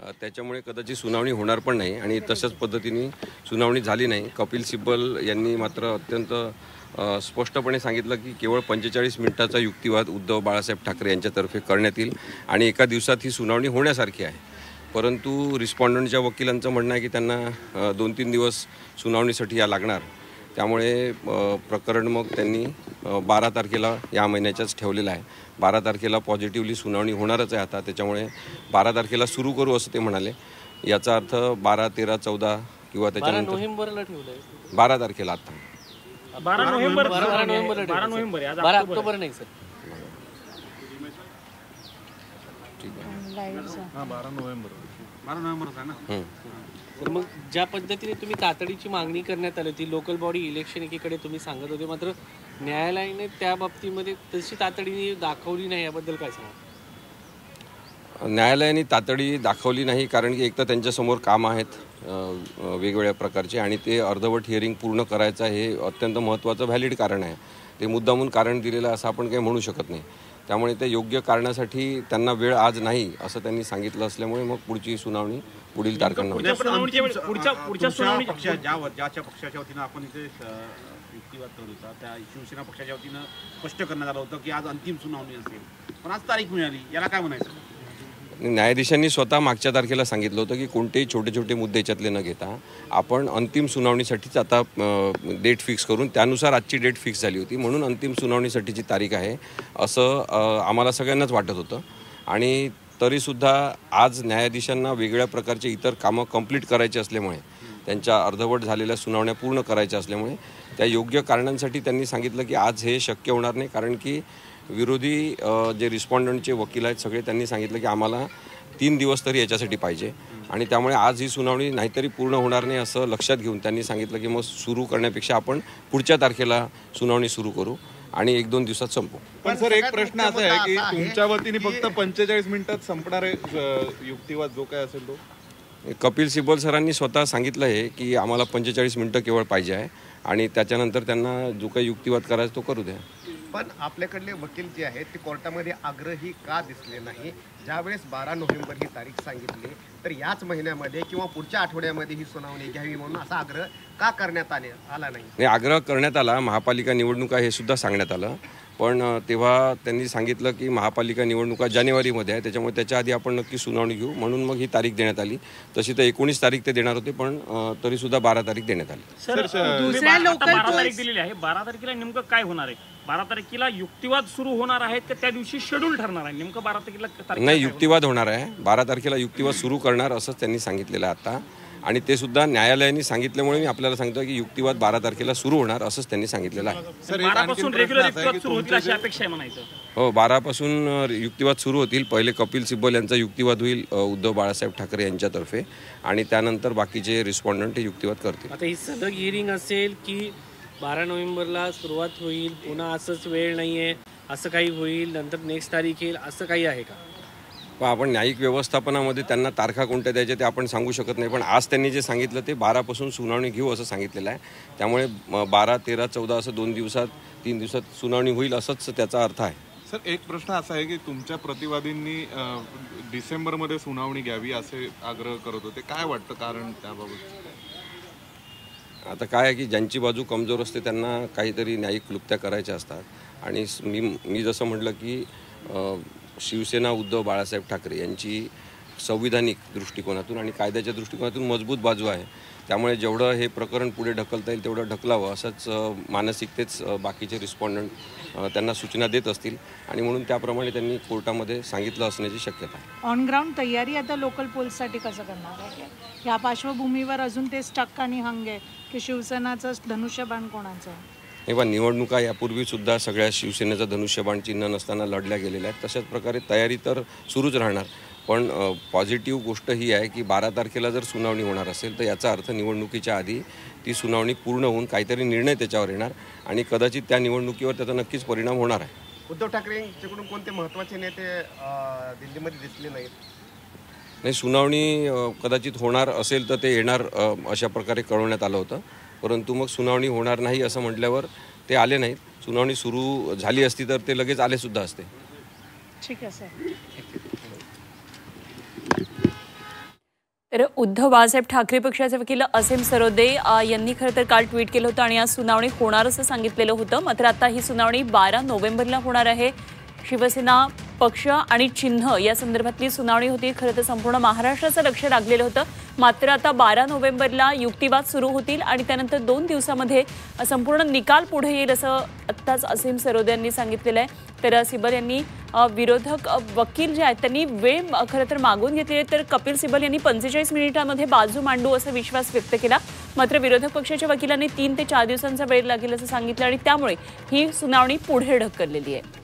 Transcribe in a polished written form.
त्याच्यामुळे कदाचित सुनावणी होणार पण नाही आणि तशाच पद्धतीने सुनावणी झाली नाही। कपिल सिब्बल यांनी मात्र अत्यंत स्पष्टपणे सांगितलं की केवळ 45 मिनिटाचा युक्तिवाद उद्धव बाळासाहेब ठाकरे यांच्यातर्फे करण्यात येईल आणि एका दिवसात ही सुनावणी होण्यासारखी आहे। परंतु रिस्पॉन्डंटच्या वकिलांचं म्हणणं आहे की त्यांना 2-3 दिवस सुनावणीसाठी या लागणार। त्यामुळे प्रकरण मग त्यांनी 12 तारखेला या महिन्याच्याच ठेवलेलं आहे। 12 तारखेला पॉझिटिव्हली सुनावणी होणारच आहे आता, त्याच्यामुळे 12 तारखेला सुरू करू असं ते म्हणाले। याचा अर्थ 12, 13, 14 किंवा त्याच्यानंतर 12 नोव्हेंबरला ठेवलंय। 12 तारखेला आता 12 नोव्हेंबर 12 ऑक्टोबर नाही सर। ठीक आहे, 12 नोव्हेंबर आहे ना। तर मग ज्या पद्धतीने तुम्ही तातडीची मागणी करण्यात आली होती, लोकल बॉडी इलेक्शन एकीकडे तुम्ही सांगत होते, मात्र न्यायालयाने त्या बाबतीमध्ये तशी तातडी दाखवली नाही, याबद्दल काय सांगा? न्यायालयाने तातडी दाखवली नाही कारण की एक तर त्यांच्यासमोर काम आहेत वेगवेगळ्या प्रकारचे आणि ते अर्धवट हिअरिंग पूर्ण करायचं हे अत्यंत महत्त्वाचं व्हॅलिड कारण आहे। ते मुद्दामून कारण दिलेलं असं आपण काही म्हणू शकत नाही। त्यामुळे ते योग्य कारणासाठी त्यांना वेळ आज नाही असं त्यांनी सांगितलं असल्यामुळे मग पुढची सुनावणी पुढील तारखांना पुढच्या सुनावणी ज्याच्या पक्षाच्या वतीनं आपण इथे युक्तिवाद करत होता त्या शिवसेना पक्षाच्या वतीनं स्पष्ट करण्यात आलं होतं की आज अंतिम सुनावणी असेल, पण आज तारीख मिळाली, याला काय म्हणायचं? न्यायाधीशांनी स्वतः मागच्या तारखेला सांगितलं होतं की कोणतेही छोटे छोटे मुद्दे याच्यातले न घेता आपण अंतिम सुनावणीसाठीच आता डेट फिक्स करून त्यानुसार आजची डेट फिक्स झाली होती, म्हणून अंतिम सुनावणीसाठीची तारीख आहे असं आम्हाला सगळ्यांनाच वाटत होतं। आणि तरीसुद्धा आज न्यायाधीशांना वेगळ्या प्रकारचे इतर कामं कंप्लीट करायचे असल्यामुळे, त्यांच्या अर्धवट झालेल्या सुनावण्या पूर्ण करायच्या असल्यामुळे त्या योग्य कारणांसाठी त्यांनी सांगितलं की आज हे शक्य होणार नाही। कारण की विरोधी जे रिस्पॉन्डंटचे वकील आहेत सगळे त्यांनी सांगितलं की आम्हाला 3 दिवस तरी याच्यासाठी पाहिजे आणि त्यामुळे आज ही सुनावणी नाहीतरी पूर्ण होणार नाही असं लक्षात घेऊन त्यांनी सांगितलं की मग सुरू करण्यापेक्षा आपण पुढच्या तारखेला सुनावणी सुरू करू आणि 1-2 दिवसात संपू। पण सर एक प्रश्न असा आहे की तुमच्या वतीने फक्त 45 मिनिटात संपणार युक्तिवाद जो काय असेल तो? कपिल सिब्बल सरांनी स्वतः सांगितलं आहे की आम्हाला 45 मिनिटं केवळ पाहिजे आहे आणि त्याच्यानंतर त्यांना जो काही युक्तिवाद करायचा तो करू द्या। पण आपल्याकडले वकील जे आहेत ते कोर्टामध्ये आग्रही का दिसले नाही? ज्यावेळेस 12 नोव्हेंबर ही तारीख सांगितली तर याच महिन्यामध्ये किंवा पुढच्या आठवड्यामध्ये ही सुनावणी घ्यावी म्हणून असा आग्रह का करण्यात आला नाही? आग्रह करण्यात आला, महापालिका निवडणुका हे सुद्धा सांगण्यात आलं, पण तेव्हा त्यांनी सांगितलं की महापालिका निवडणुका जानेवारीमध्ये आहे, त्याच्यामुळे त्याच्या आधी आपण नक्की सुनावणी घेऊ, म्हणून मग ही तारीख देण्यात आली। तशी तर 19 तारीख ते देणार होते, पण तरीसुद्धा 12 तारीख देण्यात आली। दुसऱ्या लोकल 12 तारीख दिलेली आहे, 12 तारखेला नेमकं काय होणार आहे? 12 तारखेला युक्तिवाद सुरू होणार आहेत का त्या दिवशी शेड्यूल ठरणार आहे? नेमकं 12 तारखेला नाही, युक्तिवाद होणार आहे। 12 तारखेला युक्तिवाद सुरू करणार असंच त्यांनी सांगितलेलं आहे आता, आणि ते सुद्धा न्यायालयाने सांगितल्यामुळे मी आपल्याला सांगतो की युक्तिवाद 12 तारखेला सुरू होणार असंच त्यांनी सांगितलेलं आहे। सर 12 पासून रेग्युलर युक्तिवाद सुरू होतील अशी अपेक्षा आहे म्हणायचं? हो, 12 पासून युक्तिवाद सुरू होतील। पहिले कपिल सिब्बल यांचा युक्तिवाद होईल उद्धव बाळासाहेब ठाकरे यांच्यातर्फे आणि त्यानंतर बाकीचे रिस्पॉन्डंट हे युक्तिवाद करतील। आता ही सलग हिअरिंग असेल की 12 नोव्हेंबरला सुरुवात होईल, पुन्हा असंच वेळ नाहीये, असं काही होईल, नंतर नेक्स्ट तारीख येईल, असं काही आहे का? आपण न्यायिक व्यवस्थापनामध्ये त्यांना तारखा कोणत्या द्यायच्या ते आपण सांगू शकत नाही, पण आज त्यांनी जे सांगितलं ते 12 पासून सुनावणी घेऊ असं सांगितलेलं आहे। त्यामुळे 12, 13, 14 असं 2 दिवसात 3 दिवसात सुनावणी होईल असंच त्याचा अर्थ आहे। सर एक प्रश्न असा आहे की तुमच्या प्रतिवादींनी डिसेंबरमध्ये सुनावणी घ्यावी असे आग्रह करत होते, काय वाटतं कारण त्याबाबत? आता काय आहे की ज्यांची बाजू कमजोर असते त्यांना काहीतरी न्यायिक क्लुप्त्या करायच्या असतात, आणि मी जसं म्हटलं की शिवसेना उद्धव बाळासाहेब ठाकरे यांची संविधानिक दृष्टिकोनातून आणि कायद्याच्या दृष्टिकोनातून मजबूत बाजू आहे। त्यामुळे जेवढं हे प्रकरण पुढे ढकलता येईल तेवढं ढकलावं असंच मानसिकतेच बाकीचे रिस्पॉन्डंट त्यांना सूचना देत असतील, आणि म्हणून त्याप्रमाणे त्यांनी कोर्टामध्ये सांगितलं असण्याची शक्यता आहे। ऑन ग्राउंड तयारी आता लोकल पोलसाठी कसं करणार आहे? या पार्श्वभूमीवर अजून ते स्टक आणि हंग आहे की शिवसेनाचं धनुष्यबाण कोणाचं? तेव्हा निवडणुका यापूर्वीसुद्धा सगळ्या शिवसेनेचा धनुष्यबाण चिन्ह नसताना लढल्या गेलेल्या आहेत, तशाच प्रकारे तयारी तर सुरूच राहणार। पण पॉझिटिव्ह गोष्ट ही आहे की 12 तारखेला जर सुनावणी होणार असेल तर याचा अर्थ निवडणुकीच्या आधी ती सुनावणी पूर्ण होऊन काहीतरी निर्णय त्याच्यावर येणार आणि कदाचित त्या निवडणुकीवर त्याचा नक्कीच परिणाम होणार आहे। उद्धव ठाकरे यांच्याकडून कोणते महत्त्वाचे नेते दिल्लीमध्ये दिसले नाहीत? नाही, सुनावणी कदाचित होणार असेल तर ते येणार अशा प्रकारे कळवण्यात आलं होतं, परंतु मग सुनावणी होणार नाही असं म्हटल्यावर ते आले नाहीत। सुनावणी सुरू झाली असती तर ते लगेच आलेसुद्धा असते। ठीक आहे सर। तर उद्धव बाळासाहेब ठाकरे पक्षाचे वकील असीम सरोदे यांनी खरं तर काल ट्विट केलं होतं आणि आज सुनावणी होणार असं सांगितलेलं होतं. मात्र आता ही सुनावणी 12 नोव्हेंबरला होणार आहे. शिवसेना पक्ष आणि चिन्ह या संदर्भातली सुनावणी होती. खरं तर संपूर्ण महाराष्ट्राचं लक्ष लागलेलं होतं. मात्र आता 12 नोव्हेंबरला युक्तिवाद सुरू होतील आणि त्यानंतर 2 दिवसामध्ये संपूर्ण निकाल पुढे येईल असं आत्ताच असीम सरोदे यांनी सांगितलेलं आहे. तर सिब्बल यांनी विरोधक वकील जे आहेत त्यांनी वेळ खरं तर मागून घेतली, तर कपिल सिब्बल यांनी 45 मिनिटांमध्ये बाजू मांडू असा विश्वास व्यक्त केला. मात्र विरोधक पक्षाच्या वकिलांनी 3 ते 4 दिवसांचा वेळ लागेल असं सांगितलं आणि त्यामुळे ही सुनावणी पुढे ढकललेली आहे.